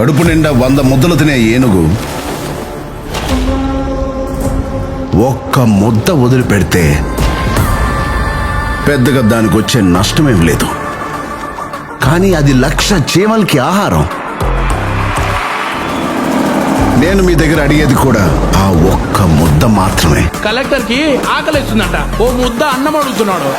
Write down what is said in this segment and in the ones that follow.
కడుపు నిండా 100 ముద్దలు తినే ఏనుగు ఒక్క ముద్ద వదిలిపెడితే పెద్దగా దానికి వచ్చే నష్టమేం లేదు. కానీ అది 1,00,000 చీమలకి ఆహారం. నేను మీ దగ్గర అడిగేది కూడా ఆ ఒక్క ముద్ద మాత్రమే. కలెక్టర్ కి ఆకలిస్తుందట, ఓ ముద్ద అన్నం అడుగుతున్నాడు.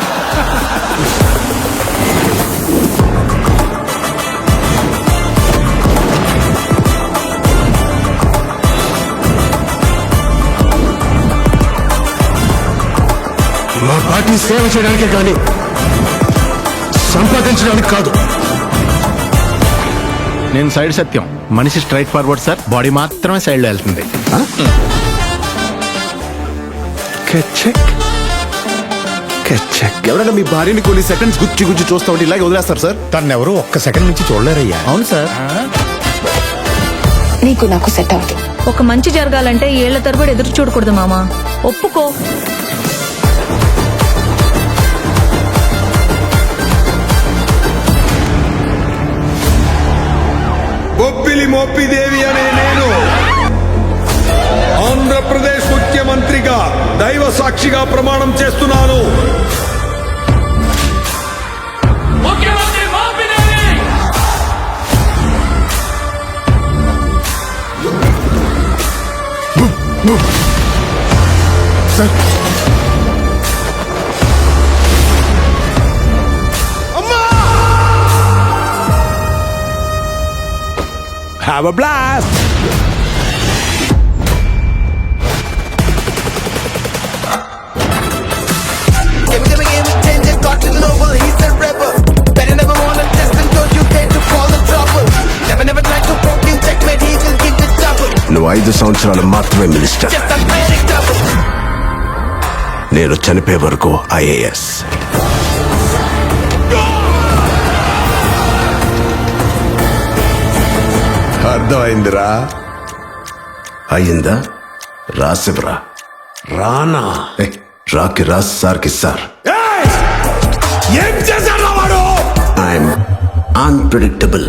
మా పార్టీ సేవ చేయడానికే కానీ సంపాదించడానికి కాదు. నేను సైడ్ సత్యం, మనిషి స్ట్రైట్ ఫార్వర్డ్ సార్, బాడీ మాత్రమే సైడ్లో వెళ్తుంది. ఎవరైనా మీ భార్యని కొన్ని సెకండ్స్ గుచ్చి గుచ్చి చూస్తా ఉంటే ఇలాగే వదిలేస్తారు సార్? తన్నెవరు ఒక్క సెకండ్ నుంచి చూడలేరయ్యా. అవును సార్. నీకు నాకు సెట్ అవుతుంది. ఒక మంచి జరగాలంటే ఏళ్ల తరబడి ఎదురు చూడకూడదు మామా, ఒప్పుకో. బొబ్బిలి మోపిదేవి అనే నేను ఆంధ్రప్రదేశ్ ముఖ్యమంత్రిగా దైవ సాక్షిగా ప్రమాణం చేస్తున్నాను. Have a blast! నువ్వు 5 సంవత్సరాలు మాత్రమే మినిస్టర్. నేను చనిపోయే వరకు IAS. అర్థమైందిరా? అయ్యిందా? రాసివరా రానా? రాకి రాస్, సార్కి సార్. ఏం చేశాడు వాడు? I'm unpredictable.